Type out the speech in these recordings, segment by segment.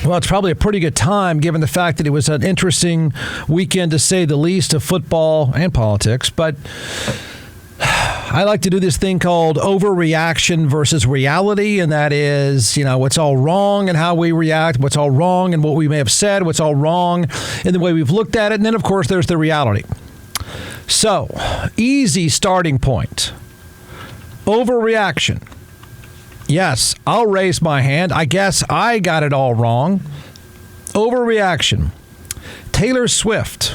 Well, it's probably a pretty good time given the fact that it was an interesting weekend, to say the least, of football and politics. But I like to do this thing called overreaction versus reality, and that is, what's all wrong and how we react, what's all wrong and what we may have said, what's all wrong in the way we've looked at it, and then, of course, there's the reality. So, easy starting point. Overreaction. Yes, I'll raise my hand. I guess I got it all wrong. Overreaction. Taylor Swift,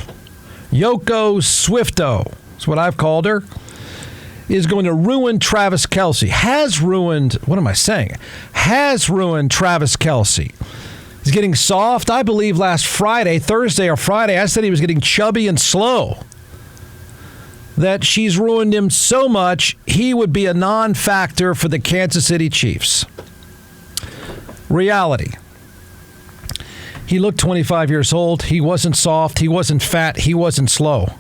Yoko Swifto, that's what I've called her, is going to ruin Travis Kelce. Has ruined Travis Kelce. He's getting soft. I believe Thursday or Friday, I said he was getting chubby and slow. That she's ruined him so much, he would be a non-factor for the Kansas City Chiefs. Reality. He looked 25 years old. He wasn't soft. He wasn't fat. He wasn't slow.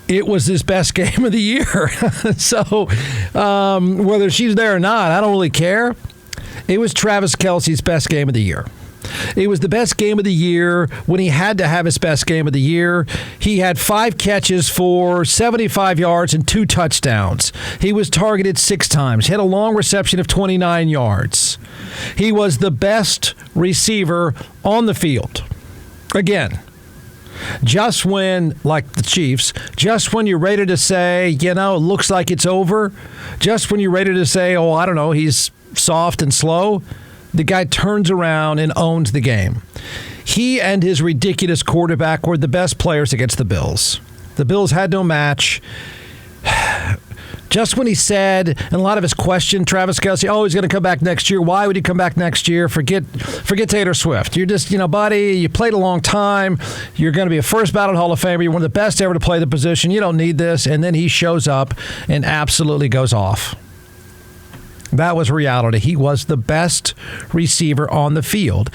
It was his best game of the year. So whether she's there or not, I don't really care. It was Travis Kelce's best game of the year. It was the best game of the year when he had to have his best game of the year. He had 5 catches for 75 yards and 2 touchdowns. He was targeted 6 times. He had a long reception of 29 yards. He was the best receiver on the field. Again, just when, like the Chiefs, just when you're ready to say, it looks like it's over, just when you're ready to say, he's soft and slow, the guy turns around and owns the game. He and his ridiculous quarterback were the best players against the Bills. The Bills had no match. Just when he said, and a lot of his question, Travis Kelce, he's going to come back next year. Why would he come back next year? Forget Taylor Swift. You're just, buddy, you played a long time. You're going to be a first ballot Hall of Famer. You're one of the best ever to play the position. You don't need this. And then he shows up and absolutely goes off. That was reality. He was the best receiver on the field.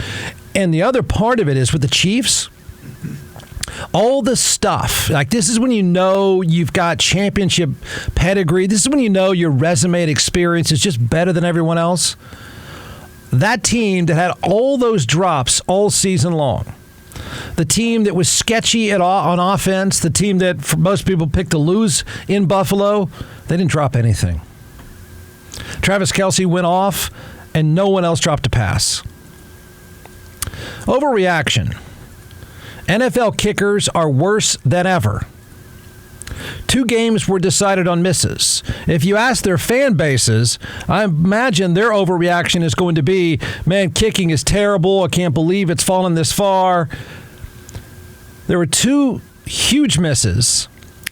And the other part of it is with the Chiefs, all the stuff, like this is when you've got championship pedigree. This is when your resume and experience is just better than everyone else. That team that had all those drops all season long, the team that was sketchy on offense, the team that for most people picked to lose in Buffalo, they didn't drop anything. Travis Kelce went off, and no one else dropped a pass. Overreaction. NFL kickers are worse than ever. 2 games were decided on misses. If you ask their fan bases, I imagine their overreaction is going to be, man, kicking is terrible. I can't believe it's fallen this far. There were 2 huge misses.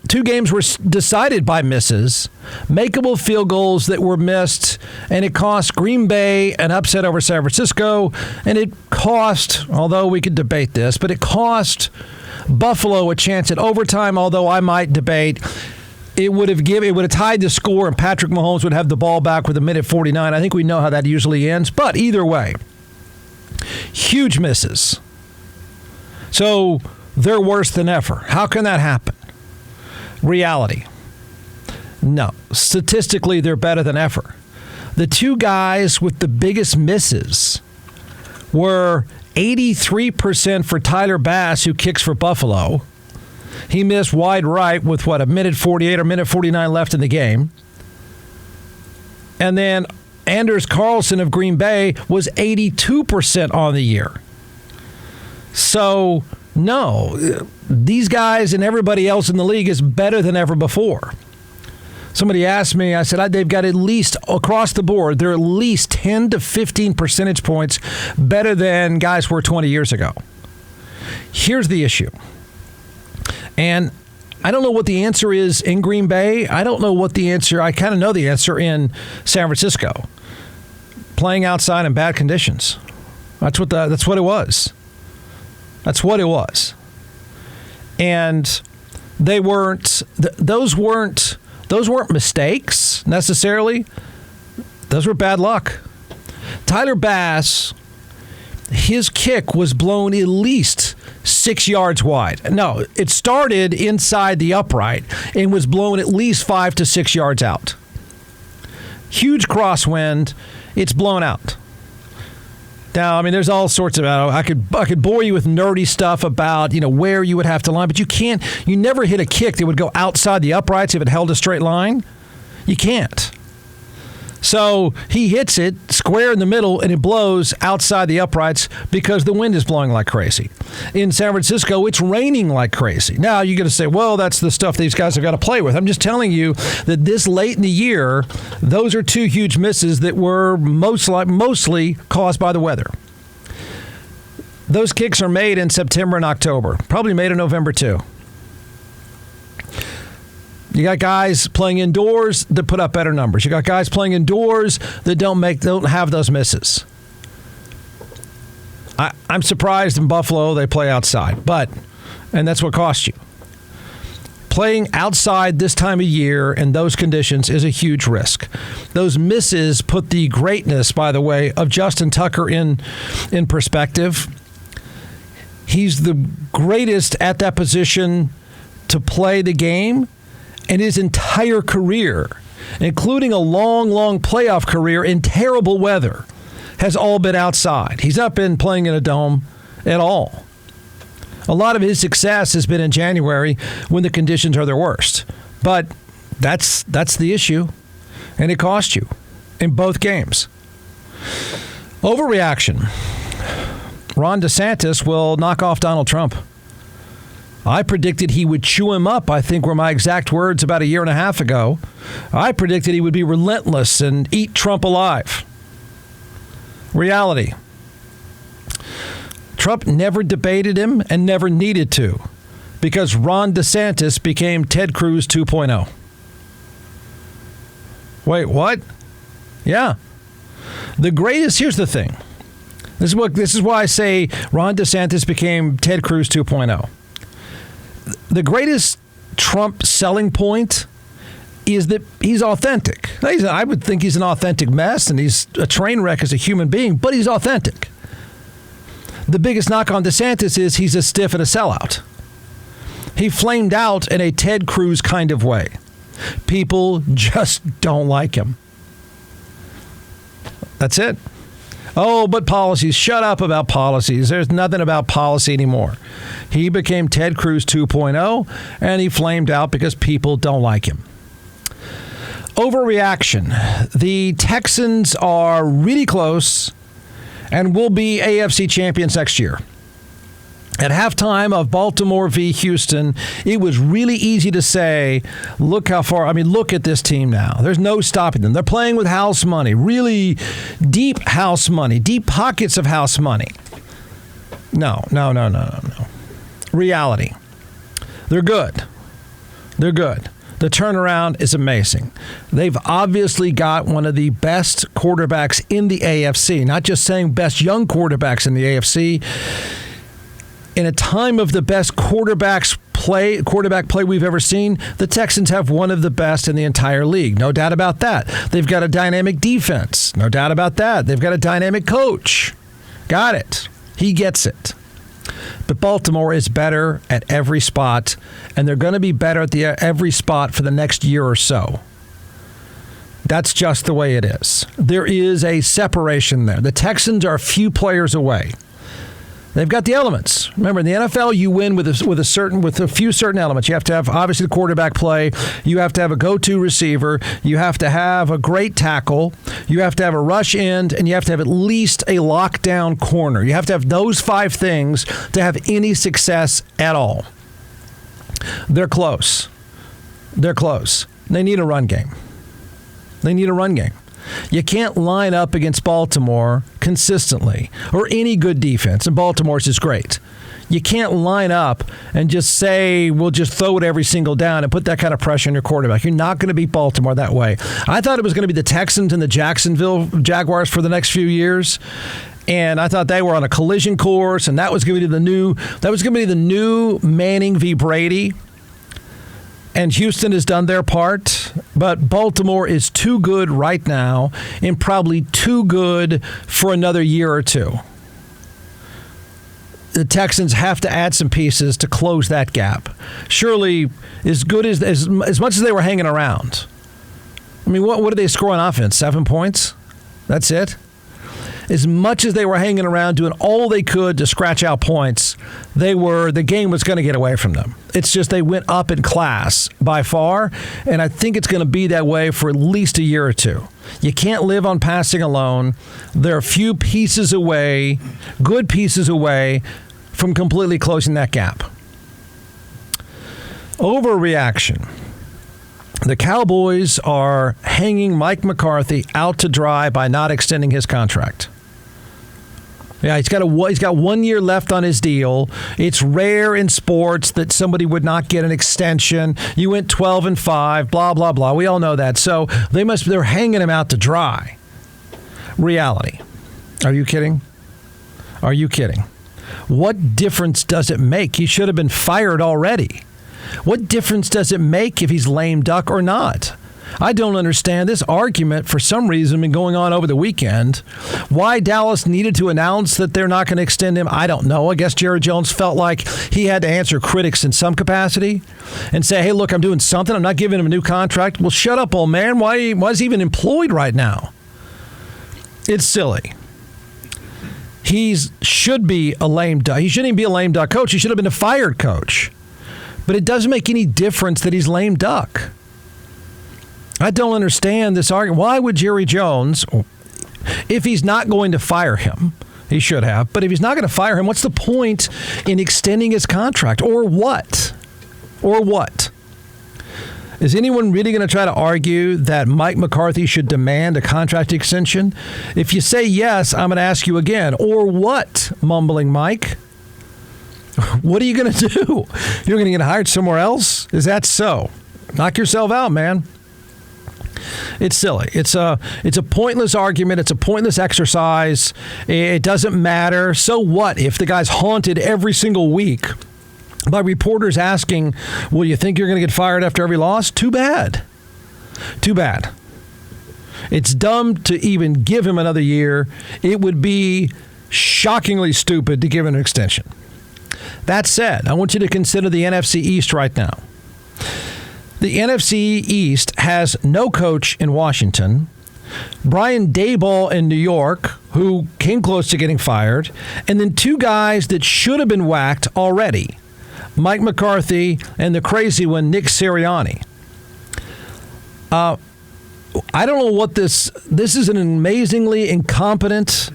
2 games were decided by misses, makeable field goals that were missed, and it cost Green Bay an upset over San Francisco, and it cost, although we could debate this, but it cost Buffalo a chance at overtime, although I might debate it would have tied the score and Patrick Mahomes would have the ball back with 1:49. I think we know how that usually ends, but either way, huge misses. So they're worse than ever. How can that happen? Reality. No. Statistically, they're better than ever. The 2 guys with the biggest misses were 83% for Tyler Bass, who kicks for Buffalo. He missed wide right with, 1:48 or 1:49 left in the game. And then Anders Carlson of Green Bay was 82% on the year. So, no, these guys and everybody else in the league is better than ever before. Somebody asked me, I said, they've got at least, across the board, they're at least 10 to 15 percentage points better than guys were 20 years ago. Here's the issue. And I don't know what the answer is in Green Bay. I don't know what the answer, I kind of know the answer in San Francisco. Playing outside in bad conditions. That's what it was. That's what it was. And they weren't, those weren't mistakes necessarily. Those were bad luck. Tyler Bass, his kick was blown at least 6 yards wide. No, it started inside the upright and was blown at least 5 to 6 yards out. Huge crosswind. It's blown out. Now, I mean, there's all sorts of. I could bore you with nerdy stuff about where you would have to line, but you can't. You never hit a kick that would go outside the uprights if it held a straight line. You can't. So he hits it square in the middle, and it blows outside the uprights because the wind is blowing like crazy. In San Francisco, it's raining like crazy. Now, you're going to say, well, that's the stuff these guys have got to play with. I'm just telling you that this late in the year, those are two huge misses that were mostly caused by the weather. Those kicks are made in September and October, probably made in November too. You got guys playing indoors that put up better numbers. You got guys playing indoors that don't have those misses. I'm surprised in Buffalo they play outside, and that's what costs you. Playing outside this time of year in those conditions is a huge risk. Those misses put the greatness, by the way, of Justin Tucker in perspective. He's the greatest at that position to play the game. And his entire career, including a long, long playoff career in terrible weather, has all been outside. He's not been playing in a dome at all. A lot of his success has been in January when the conditions are their worst. But that's the issue, and it cost you in both games. Overreaction. Ron DeSantis will knock off Donald Trump. I predicted he would chew him up, I think were my exact words about a year and a half ago. I predicted he would be relentless and eat Trump alive. Reality. Trump never debated him and never needed to because Ron DeSantis became Ted Cruz 2.0. Wait, what? Yeah. The greatest, here's the thing. This is why I say Ron DeSantis became Ted Cruz 2.0. The greatest Trump selling point is that he's authentic. I would think he's an authentic mess and he's a train wreck as a human being, but he's authentic. The biggest knock on DeSantis is he's a stiff and a sellout. He flamed out in a Ted Cruz kind of way. People just don't like him. That's it. Oh, but policies. Shut up about policies. There's nothing about policy anymore. He became Ted Cruz 2.0, and he flamed out because people don't like him. Overreaction. The Texans are really close and will be AFC champions next year. At halftime of Baltimore v. Houston, it was really easy to say, look how far, look at this team now. There's no stopping them. They're playing with house money, really deep house money, deep pockets of house money. No. Reality. They're good. The turnaround is amazing. They've obviously got one of the best quarterbacks in the AFC, not just saying best young quarterbacks in the AFC. In a time of the best quarterback play we've ever seen, the Texans have one of the best in the entire league. No doubt about that. They've got a dynamic defense. No doubt about that. They've got a dynamic coach. Got it. He gets it. But Baltimore is better at every spot, and they're going to be better at every spot for the next year or so. That's just the way it is. There is a separation there. The Texans are a few players away. They've got the elements. Remember, in the NFL, you win with a few certain elements. You have to have, obviously, the quarterback play. You have to have a go-to receiver. You have to have a great tackle. You have to have a rush end, and you have to have at least a lockdown corner. You have to have those 5 things to have any success at all. They're close. They need a run game. You can't line up against Baltimore consistently or any good defense, and Baltimore's is great. You can't line up and just say, we'll just throw it every single down and put that kind of pressure on your quarterback. You're not going to beat Baltimore that way. I thought it was going to be the Texans and the Jacksonville Jaguars for the next few years. And I thought they were on a collision course, and that was going to be the new Manning v. Brady. And Houston has done their part, but Baltimore is too good right now and probably too good for another year or two. The Texans have to add some pieces to close that gap. Surely, as good as much as they were hanging around. What did they score on offense? 7 points? That's it? as much as they were hanging around doing all they could to scratch out points, the game was going to get away from them. It's just they went up in class by far, and I think it's going to be that way for at least a year or two. You can't live on passing alone. They're a few pieces away, good pieces away, from completely closing that gap. Overreaction. The Cowboys are hanging Mike McCarthy out to dry by not extending his contract. Yeah, he's got 1 year left on his deal. It's rare in sports that somebody would not get an extension. You went 12-5, blah blah blah. We all know that. So they're hanging him out to dry. Reality. Are you kidding? Are you kidding? What difference does it make? He should have been fired already. What difference does it make if he's lame duck or not? I don't understand this argument for some reason been going on over the weekend. Why Dallas needed to announce that they're not going to extend him, I don't know. I guess Jerry Jones felt like he had to answer critics in some capacity and say, hey, look, I'm doing something. I'm not giving him a new contract. Well, shut up, old man. Why is he even employed right now? It's silly. He should be a lame duck. He shouldn't even be a lame duck coach. He should have been a fired coach. But it doesn't make any difference that he's lame duck. I don't understand this argument. Why would Jerry Jones, if he's not going to fire him, he should have, but if he's not going to fire him, what's the point in extending his contract? Or what? Or what? Is anyone really going to try to argue that Mike McCarthy should demand a contract extension? If you say yes, I'm going to ask you again, or what, mumbling Mike? What are you going to do? You're going to get hired somewhere else? Is that so? Knock yourself out, man. It's silly. It's a pointless argument. It's a pointless exercise. It doesn't matter. So what if the guy's haunted every single week by reporters asking, well, you think you're going to get fired after every loss? Too bad. Too bad. It's dumb to even give him another year. It would be shockingly stupid to give him an extension. That said, I want you to consider the NFC East right now. The NFC East has no coach in Washington, Brian Daboll in New York, who came close to getting fired, and then two guys that should have been whacked already, Mike McCarthy and the crazy one, Nick Sirianni. I don't know what this is an amazingly incompetent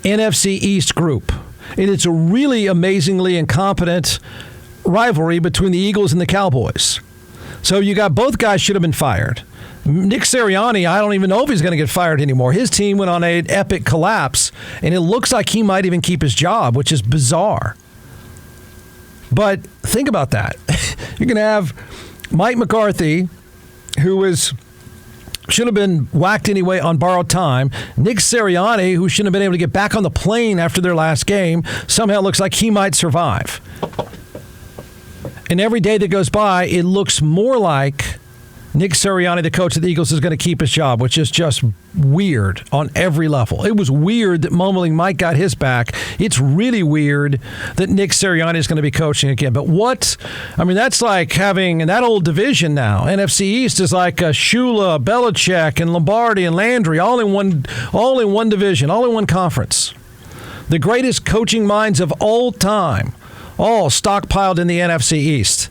NFC East group. And it's a really amazingly incompetent rivalry between the Eagles and the Cowboys. So you got both guys should have been fired. Nick Sirianni, I don't even know if he's going to get fired anymore. His team went on an epic collapse, and it looks like he might even keep his job, which is bizarre. But think about that. You're going to have Mike McCarthy, who should have been whacked anyway on borrowed time. Nick Sirianni, who shouldn't have been able to get back on the plane after their last game, somehow looks like he might survive. And every day that goes by, it looks more like Nick Sirianni, the coach of the Eagles, is going to keep his job, which is just weird on every level. It was weird that Mumbling Mike got his back. It's really weird that Nick Sirianni is going to be coaching again. But that's like having in that old division now. NFC East is like Shula, Belichick, and Lombardi and Landry, all in one division, all in one conference. The greatest coaching minds of all time, all stockpiled in the NFC East.